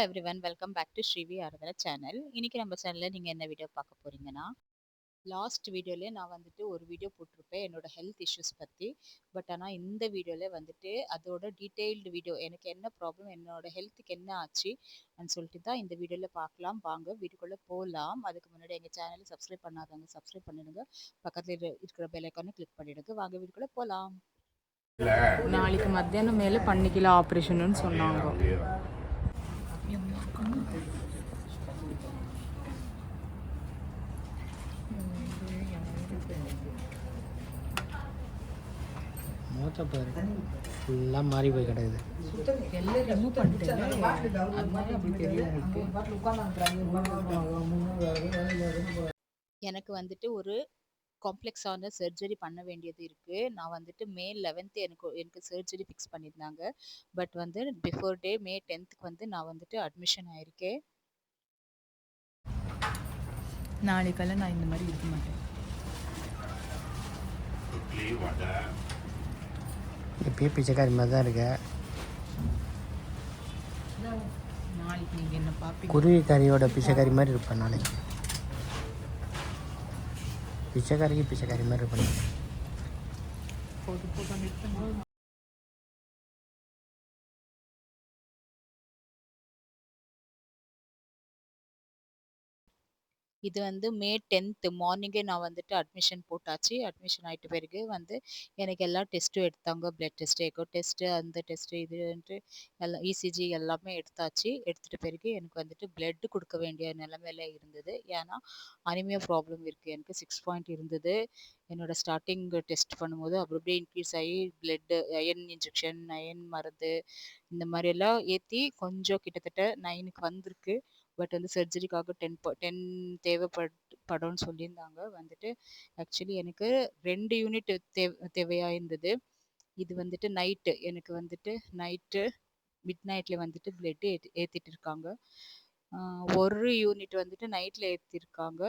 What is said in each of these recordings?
Everyone welcome back to Srivi Aradhana channel. இன்னைக்கு நம்ம சேனல்ல நீங்க என்ன வீடியோ பார்க்க போறீங்கன்னா, லாஸ்ட் வீடியோல நான் வந்துட்டு ஒரு வீடியோ போட்டிருப்பேன் என்னோட ஹெல்த் இஷ்யூஸ் பத்தி. பட் ஆனா இந்த வீடியோல வந்துட்டு அதோட டீடைல்டு வீடியோ எனக்கு என்ன ப்ராப்ளம், என்னோட ஹெல்த்துக்கு என்ன ஆச்சு சொல்லிட்டு தான் இந்த வீடியோல பார்க்கலாம். வாங்க வீடியோக்குள்ள போகலாம். அதுக்கு முன்னாடி எங்க சேனலை சப்ஸ்கிரைப் பண்ணாதவங்க சப்ஸ்கிரைப் பண்ணிடுங்க. பக்கத்துல இருக்கிற பெல் ஐக்கானை கிளிக் பண்ணிடுங்க. வாங்க வீடியோக்குள்ள போகலாம். நாளைக்கு மத்தியானம் மேலே பண்ணிக்கலாம் ஆப்ரேஷன்னு சொன்னாங்க. மூச்சை பாரு ஃபுல்லாக மாறி போய் கிடக்குது. எல்லாம் ரிமூவ் பண்ணிட்டேன். அதனால அப்படி தெரியும் எனக்கு வந்துட்டு ஒரு காம்ப்ளெக்ஸான சர்ஜரி பண்ண வேண்டியது இருக்கு. நான் வந்துட்டு மே 11th எனக்கு சர்ஜரி ஃபிக்ஸ் பண்ணியிருந்தாங்க. பட் வந்து பிஃபோர் மே 10th வந்து நான் வந்துட்டு அட்மிஷன் ஆயிருக்கேன். நாளைக்கெல்லாம் நான் இந்த மாதிரி இருக்க மாட்டேன். இப்பயே பிச்சைக்காரி மாதிரி தான் இருக்க. நாளைக்கு நீங்கள் என்ன பார்ப்பீங்க? குருவிக்காரியோட பிச்சைக்காரி மாதிரி இருப்பேன் நாளைக்கு. பிச்சைக்காரிக்கு பிச்சைக்காரி மாதிரி இருப்பேன். இது வந்து மே 10th மார்னிங்கே நான் வந்துட்டு அட்மிஷன் போட்டாச்சு. அட்மிஷன் ஆயிட்ட பிறகு வந்து எனக்கு எல்லா டெஸ்ட்டும் எடுத்தாங்க. பிளட் டெஸ்ட், எக்கோ டெஸ்ட், அந்த டெஸ்ட் இதுன்ட்டு எல்லாம் இசிஜி எல்லாமே எடுத்தாச்சு. எடுத்துட்ட பிறகு எனக்கு வந்துட்டு பிளட் கொடுக்க வேண்டிய நிலைமையில இருந்தது. ஏன்னா அனிமியா ப்ராப்ளம் இருக்கு. எனக்கு 6 பாயிண்ட் இருந்தது. என்னோட ஸ்டார்டிங் டெஸ்ட் பண்ணும்போது அப்படி அப்படியே இன்க்ரீஸ் ஆகி பிளட் அயன் இன்ஜெக்ஷன், அயன் மருந்து இந்த மாதிரி எல்லாம் ஏற்றி கொஞ்சம் கிட்டத்தட்ட 9க்கு வந்திருக்கு. பட் வந்து சர்ஜரிக்காக 10 தேவைப்படும்னு சொல்லியிருந்தாங்க. வந்துட்டு ஆக்சுவலி எனக்கு 2 யூனிட் தேவையா இருந்தது. இது வந்துட்டு எனக்கு வந்துட்டு மிட் நைட்ல வந்துட்டு பிளட் ஏத்திட்டு இருக்காங்க. ஒரு யூனிட் வந்துட்டு நைட்ல ஏத்திருக்காங்க.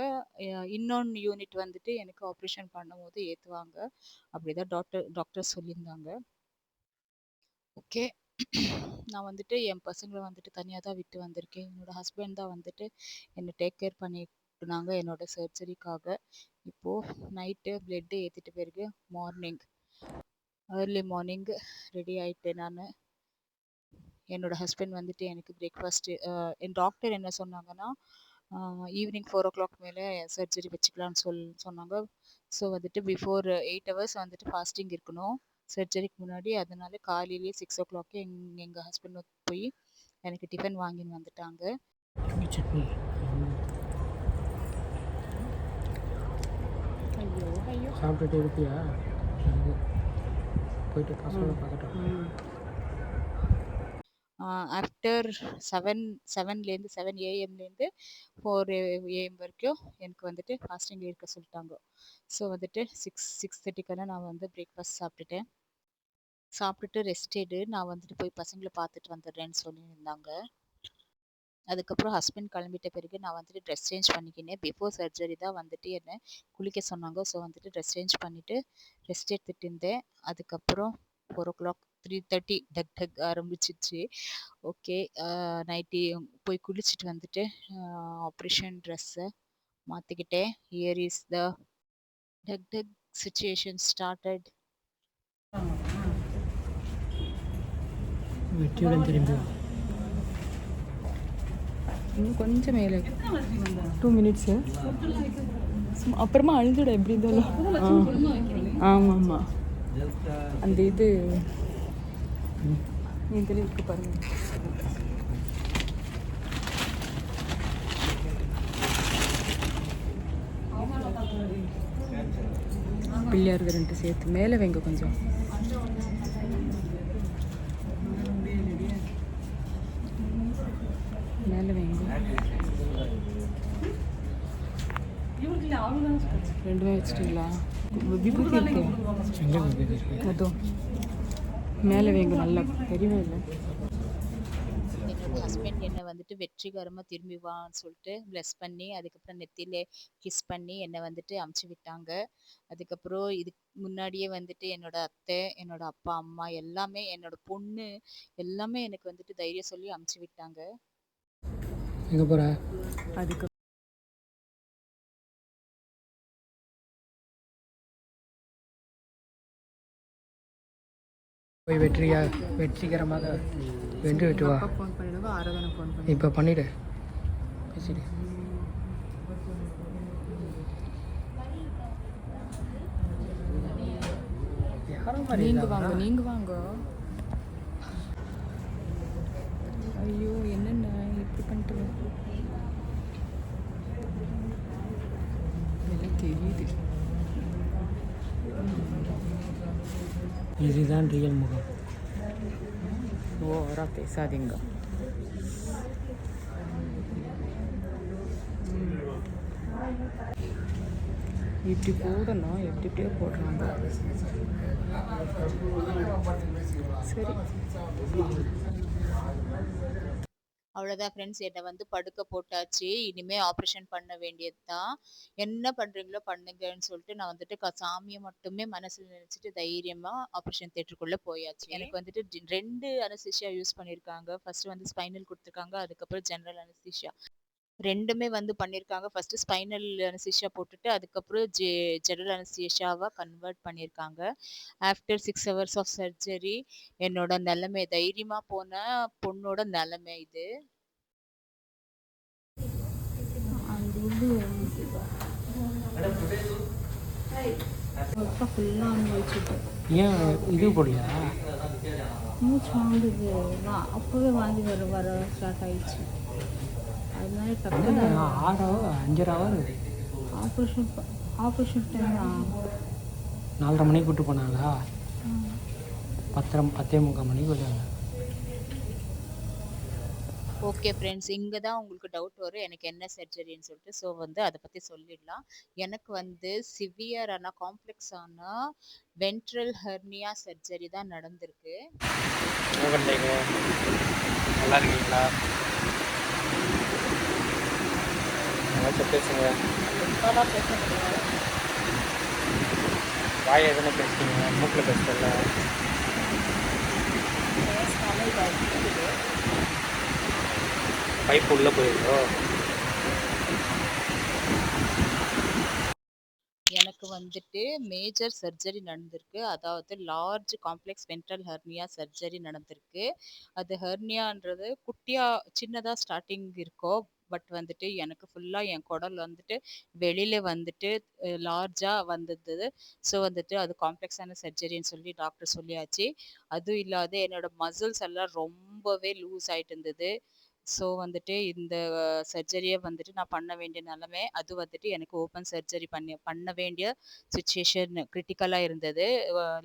இன்னொன்று யூனிட் வந்துட்டு எனக்கு ஆப்ரேஷன் பண்ணும்போது ஏத்துவாங்க. அப்படிதான் டாக்டர் சொல்லியிருந்தாங்க. ஓகே. நான் வந்துட்டு என் பசங்களை வந்துட்டு தனியாக தான் விட்டு வந்திருக்கேன். என்னோட ஹஸ்பண்ட் தான் வந்துட்டு என்னை டேக் கேர் பண்ணிட்டுனாங்க என்னோட சர்ஜரிக்காக. இப்போது நைட்டு பிளட்டு ஏற்றிட்ட பிறகு ஏர்லி மார்னிங் ரெடி ஆகிட்டேன் நான். என்னோட ஹஸ்பண்ட் வந்துட்டு எனக்கு பிரேக்ஃபாஸ்ட்டு என் டாக்டர் என்ன சொன்னாங்கன்னா, ஈவினிங் 4 o'clock மேலே சர்ஜரி வச்சுக்கலான்னு சொன்னாங்க. ஸோ வந்துட்டு பிஃபோர் 8 hours வந்துட்டு ஃபாஸ்டிங் இருக்கணும் சர்ஜரிக்கு முன்னாடி. அதனால காலையிலேயே 6 o'clock எங்கள் ஹஸ்பண்ட் போய் எனக்கு டிஃபன் வாங்கின்னு வந்துட்டாங்க. சட்னி ஐயோ ஐயோ சாப்பிட்டுட்டு இருப்பியா? போயிட்டு பசங்களை பார்க்கட்டும். ஆஃப்டர் 7லேருந்து 7 AM 4 AM வரைக்கும் எனக்கு வந்துட்டு ஃபாஸ்டிங் இருக்க சொல்லிட்டாங்க. ஸோ வந்துட்டு 6:30க்கெல்லாம் நான் வந்து பிரேக்ஃபாஸ்ட் சாப்பிட்டுட்டு ரெஸ்ட் எடு, நான் வந்துட்டு போய் பசங்களை பார்த்துட்டு வந்துடுறேன்னு சொல்லியிருந்தாங்க. அதுக்கப்புறம் ஹஸ்பண்ட் கிளம்பிட்ட பிறகு நான் வந்துட்டு ட்ரெஸ் சேஞ்ச் பண்ணிக்கினேன். பிஃபோர் சர்ஜரி தான் வந்துட்டு என்னை குளிக்க சொன்னாங்க. ஸோ வந்துட்டு ட்ரெஸ் சேஞ்ச் பண்ணிவிட்டு ரெஸ்ட் எடுத்துகிட்டு இருந்தேன். அதுக்கப்புறம் 4 o'clock 3:30 டக் ஆரம்பிச்சிச்சு. ஓகே. நைட்டி போய் குளிச்சுட்டு வந்துட்டு ஆப்ரேஷன் ட்ரெஸ்ஸை மாற்றிக்கிட்டேன். Here is the duck situation started. வெற்றியுடன் திரும்பி இன்னும் கொஞ்சம் மேலே 2 minutes. அப்புறமா அழுதுட எப்படி இருந்தாலும். ஆமாம் ஆமாம், அந்த இது இதில் இருக்கு பாருங்க. பிள்ளையார் 2 சேர்த்து மேலே வைங்க கொஞ்சம். மேலே வைங்க. ரெண்டுமே வச்சுட்டீங்களா? விபூதி இருக்கு. அதுவும் மேலே வைங்க. நல்லா தெரியவே இல்லை. என்னோட ஹஸ்பண்ட் என்னை வந்துட்டு வெற்றிகரமாக திரும்பி வான்னு சொல்லிட்டு ப்ளஸ் பண்ணி, அதுக்கப்புறம் நெத்தியில கிஸ் பண்ணி என்னை வந்துட்டு அமுச்சு விட்டாங்க. அதுக்கப்புறம் இதுக்கு முன்னாடியே வந்துட்டு என்னோட அத்தை, என்னோட அப்பா அம்மா எல்லாமே, என்னோட பொண்ணு எல்லாமே எனக்கு வந்துட்டு தைரியம் சொல்லி அமுச்சு விட்டாங்க. எங்கே போகிற? அதுக்கு போய் வெற்றிகரமாக வென்று விட்டு வா. ஃபோன் பண்ணிடுவா, ஆராதனை ஃபோன் பண்ணி. இப்போ பண்ணிவிடு, பேசிடு. நீங்க வாங்க. ஐயோ என்னென்ன இப்படி பண்ணிட்டு எல்லாம் தெரியுது. இதுதான் ரியல் முகம். ஓவரா பேசாதீங்க. இப்படி போடணும், எப்படியே போடுறாங்க. சரி, அவ்வளோதான் ஃப்ரெண்ட்ஸ், என்னை வந்து படுக்க போட்டாச்சு. இனிமே ஆப்ரேஷன் பண்ண வேண்டியது தான். என்ன பண்ணுறீங்களோ பண்ணுங்கன்னு சொல்லிட்டு நான் வந்துட்டு சாமியை மட்டுமே மனசில் நினச்சிட்டு தைரியமாக ஆப்ரேஷன் தேட்டருக்குள்ளே போயாச்சு. எனக்கு வந்துட்டு 2 அனஸ்தீஷியா யூஸ் பண்ணியிருக்காங்க. ஃபர்ஸ்ட் வந்து ஸ்பைனல் கொடுத்துருக்காங்க, அதுக்கப்புறம் ஜென்ரல் அனஸ்தீஷியா. 2மே வந்து பண்ணியிருக்காங்க. ஃபர்ஸ்ட் ஸ்பைனல் அனஸ்தீஷியா போட்டுட்டு அதுக்கப்புறம் ஜெனரல் அனஸ்தீஷியாவா கன்வெர்ட் பண்ணியிருக்காங்க. ஆஃப்டர் 6 ஹவர்ஸ் ஆஃப் சர்ஜரி என்னோட நிலைமை, தைரியமா போன பொண்ணோட நிலைமை இது. ஃபுல்லாக அனுபவிச்சுட்டு ஏன் இது போடலையா? மூச்சு வாங்குது. அப்போவே வாங்கி வர ஸ்டார்ட் ஆயிடுச்சு. அதனால டக்குனு 6 ஹவர் 5 ஹவர் ஆப்ரேஷன் டைம் 4:30 மணிக்கு கூப்பிட்டு போனாங்களா? 10:45 மணிக்கு வருவாங்க. ஓகே ஃப்ரெண்ட்ஸ், இங்கே தான் உங்களுக்கு டவுட் வரும் எனக்கு என்ன சர்ஜரின்னு சொல்லிட்டு. ஸோ வந்து அதை பற்றி சொல்லிடலாம். எனக்கு வந்து சிவியரான காம்ப்ளெக்ஸான வென்ட்ரல் ஹெர்னியா சர்ஜரி தான் நடந்திருக்கு. என்ன பண்ணுறீங்க? நல்லா இருக்கீங்களா? பேசுங்க. வாய் எதுனா பேசுறீங்க, மூக்கில் பேசுறல. பைப் உள்ளே போயிருக்கோ. எனக்கு வந்துட்டு மேஜர் சர்ஜரி நடந்திருக்கு. அதாவது large complex ventral hernia surgery நடந்திருக்கு. அது ஹெர்னியான்றது குட்டியா சின்னதாக ஸ்டார்டிங் இருக்கோ, பட் வந்துட்டு எனக்கு ஃபுல்லாக என் குடல் வந்துட்டு வெளியில் வந்துட்டு லார்ஜாக வந்தது. ஸோ வந்துட்டு அது காம்ப்ளெக்ஸான சர்ஜரின்னு சொல்லி டாக்டர் சொல்லியாச்சு. அதுவும் இல்லாத என்னோட மசில்ஸ் எல்லாம் ரொம்பவே லூஸ் ஆகிட்டு இருந்தது. ஸோ வந்துட்டு இந்த சர்ஜரியை வந்துட்டு நான் பண்ண வேண்டிய நிலைமை. அது வந்துட்டு எனக்கு ஓப்பன் சர்ஜரி பண்ண வேண்டிய சுச்சுவேஷன் கிரிட்டிக்கலாக இருந்தது.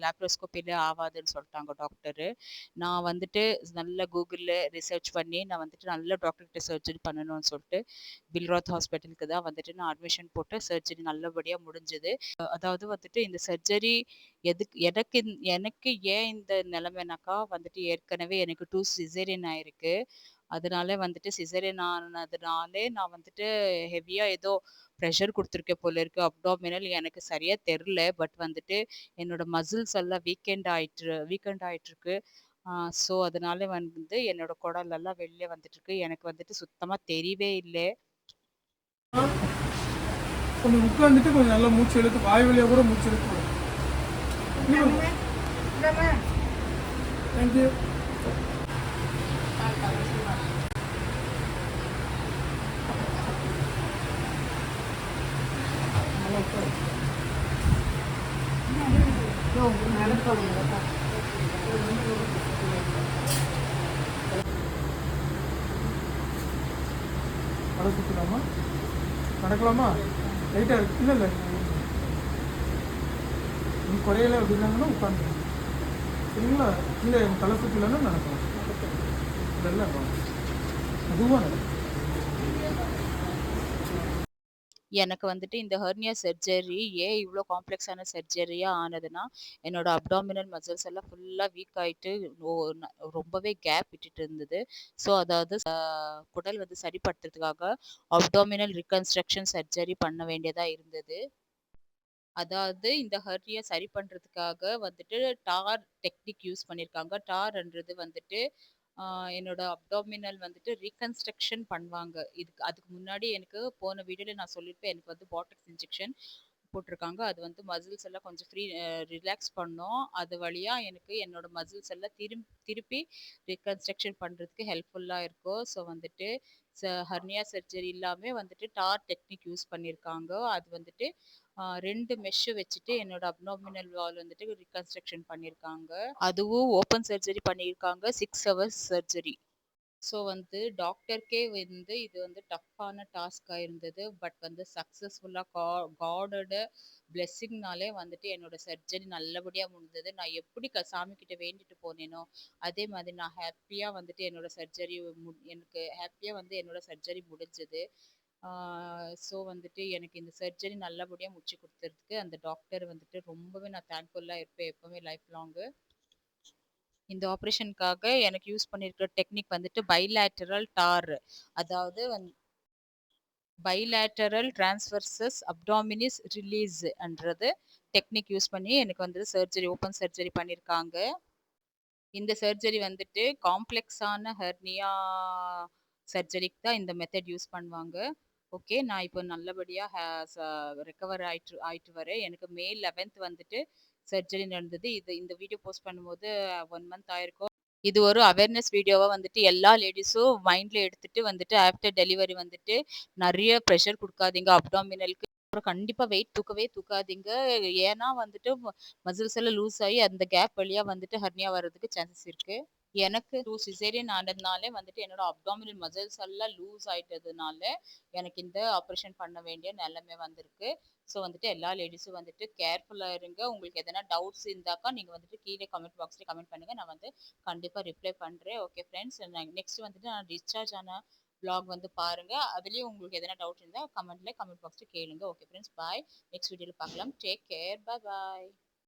லேப்ரோஸ்கோப்பியில் ஆகாதுன்னு சொல்லிட்டாங்க டாக்டரு. நான் வந்துட்டு நல்ல கூகுளில் ரிசர்ச் பண்ணி நான் வந்துட்டு நல்ல டாக்டர்கிட்ட சர்ஜரி பண்ணணும்னு சொல்லிட்டு பில்ராத் ஹாஸ்பிட்டலுக்கு தான் வந்துட்டு நான் அட்மிஷன் போட்டு சர்ஜரி நல்லபடியாக முடிஞ்சுது. அதாவது வந்துட்டு இந்த சர்ஜரி எனக்கு ஏன் இந்த நிலைமைனாக்கா வந்துட்டு ஏற்கனவே எனக்கு 2 சிசேரியன் ஆயிருக்கு. அதனால வந்துட்டு சிசேரியன் ஆனதுனாலே நான் வந்துட்டு ஹெவியா ஏதோ ப்ரெஷர் கொடுத்துருக்கேன் போல இருக்கு. அப்டாமினல் எனக்கு சரியா தெரில. பட் வந்துட்டு என்னோட மசில்ஸ் எல்லாம் வீக்கெண்ட் ஆயிட்டு இருக்கு. ஸோ அதனால வந்து என்னோட குடல் எல்லாம் வெளியே வந்துட்டு இருக்கு. எனக்கு வந்துட்டு சுத்தமா தெரியவே இல்லை. கொஞ்சம் உட்காந்துட்டு கொஞ்சம் நல்லா மூச்சு எடுத்து வாய் வழியாக கூட மூச்சு எடுத்து. தேங்க்யூ. தலை சுற்றலாமா? நடக்கலாமா? லைட்டாக இருக்கு. இல்லை இல்லை, நீ குறையலை அப்படின்னாங்கன்னா உட்காந்து சரிங்களா? இல்லை எனக்கு தலை சுற்றலன்னா நடக்கலாம். இல்லை அதுவாக நடக்கும். எனக்கு வந்துட்டு இந்த ஹெர்னியா சர்ஜரி ஏன் இவ்வளோ காம்ப்ளெக்ஸான சர்ஜரியா ஆனதுன்னா, என்னோட அப்டாமினல் மசில்ஸ் எல்லாம் ஃபுல்லாக வீக் ஆயிட்டு ரொம்பவே கேப் விட்டுட்டு இருந்தது. ஸோ அதாவது குடல் வந்து சரிப்படுத்துறதுக்காக அப்டாமினல் ரீகன்ஸ்ட்ரக்ஷன் சர்ஜரி பண்ண வேண்டியதா இருந்தது. அதாவது இந்த ஹெர்னியா சரி பண்றதுக்காக வந்துட்டு டார் டெக்னிக் யூஸ் பண்ணியிருக்காங்க. டார்ன்றது வந்துட்டு என்னோட அப்டாமினல் வந்துட்டு ரீகன்ஸ்ட்ரக்ஷன் பண்ணுவாங்க. அதுக்கு முன்னாடி எனக்கு போன வீடியோல நான் சொல்லியிருப்பேன். எனக்கு வந்து பாட்டக்ஸ் இன்ஜெக்ஷன் போட்டிருக்காங்க. அது வந்து மசில்ஸ் எல்லாம் கொஞ்சம் ரிலாக்ஸ் பண்ணும். அது வழியா எனக்கு என்னோட மசில்ஸ் எல்லாம் திருப்பி ரீகன்ஸ்ட்ரக்ஷன் பண்றதுக்கு ஹெல்ப்ஃபுல்லா இருக்கும். ஸோ வந்துட்டு ஹர்னியா சர்ஜரி இல்லாம வந்துட்டு டார் டெக்னிக் யூஸ் பண்ணியிருக்காங்க. அது வந்துட்டு 2 மெஷ் வச்சுட்டு என்னோட அப்டாமினல் வால் வந்துட்டு ரீகன்ஸ்ட்ரக்ஷன் பண்ணியிருக்காங்க. அதுவும் ஓப்பன் சர்ஜரி பண்ணியிருக்காங்க. 6 ஹவர்ஸ் சர்ஜரி. ஸோ வந்து டாக்டருக்கே வந்து இது வந்து டஃப்பான டாஸ்க்காக இருந்தது. பட் வந்து சக்ஸஸ்ஃபுல்லாக காடோட பிளெஸ்ஸிங்னாலே வந்துட்டு என்னோட சர்ஜரி நல்லபடியாக முடிஞ்சது. நான் எப்படி சாமிக்கிட்ட வேண்டிட்டு போனேனோ அதே மாதிரி நான் ஹாப்பியாக வந்துட்டு எனக்கு ஹாப்பியாக வந்து என்னோட சர்ஜரி முடிஞ்சது. ஸோ வந்துட்டு எனக்கு இந்த சர்ஜரி நல்லபடியாக முடிச்சு கொடுத்ததுக்கு அந்த டாக்டர் வந்துட்டு ரொம்பவே நான் தேங்க்ஃபுல்லாக இருப்பேன் எப்போவுமே லைஃப் லாங்கு. இந்த ஆப்ரேஷனுக்காக எனக்கு யூஸ் பண்ணியிருக்கிற டெக்னிக் வந்துட்டு பைலேட்டரல் டார், அதாவது பைலேட்டரல் டிரான்ஸ்வர்சஸ் அப்டாமினிஸ் ரிலீஸ் என்றது டெக்னிக் யூஸ் பண்ணி எனக்கு வந்து ஓப்பன் சர்ஜரி பண்ணியிருக்காங்க. இந்த சர்ஜரி வந்துட்டு காம்ப்ளெக்ஸான ஹெர்னியா சர்ஜரிக்கு தான் இந்த மெத்தட் யூஸ் பண்ணுவாங்க. ஓகே, நான் இப்போ நல்லபடியாக ரெக்கவர் ஆயிட்டு வரேன். எனக்கு மே 11th வந்துட்டு சர்ஜரி நடந்தது. இந்த வீடியோ போஸ்ட் பண்ணும்போது 1 மந்த் ஆயிருக்கும். இது ஒரு அவேர்னஸ் வீடியோவா வந்துட்டு எல்லா லேடிஸும் மைண்ட்ல எடுத்துட்டு வந்துட்டு ஆஃப்டர் டெலிவரி வந்துட்டு நிறைய ப்ரெஷர் கொடுக்காதீங்க அப்டாமினலுக்கு. அப்புறம் கண்டிப்பா வெயிட் தூக்கவே தூக்காதீங்க. ஏன்னா வந்துட்டு மசில்ஸ் எல்லாம் லூஸ் ஆகி அந்த கேப் வழியா வந்துட்டு ஹர்னியா வர்றதுக்கு சான்சஸ் இருக்கு. எனக்கு 2 சிசேரியன் ஆனதுனாலே வந்துட்டு என்னோட அப்டாமினல் மசில்ஸ் எல்லாம் லூஸ் ஆயிட்டதுனால எனக்கு இந்த ஆப்ரேஷன் பண்ண வேண்டிய நிலைமை வந்திருக்கு. ஸோ வந்துட்டு எல்லா லேடிஸும் வந்துட்டு கேர்ஃபுல்லா இருங்க. உங்களுக்கு எதனா டவுட்ஸ் இருந்தாக்கா நீங்க வந்துட்டு கீழே கமெண்ட் பாக்ஸ்ல கமெண்ட் பண்ணுங்க. நான் வந்து கண்டிப்பா ரிப்ளை பண்றேன். ஓகே ஃப்ரெண்ட்ஸ், நெக்ஸ்ட் வந்துட்டு நான் டிஸ்சார்ஜ் ஆன vlog வந்து பாருங்க. அதுலயும் உங்களுக்கு எதனா டவுட் இருந்தா கமெண்ட் பாக்ஸ்ல கேளுங்க. ஓகே ஃப்ரெண்ட்ஸ், பாய். நெக்ஸ்ட் வீடியோல பார்க்கலாம். Take care. Bye bye.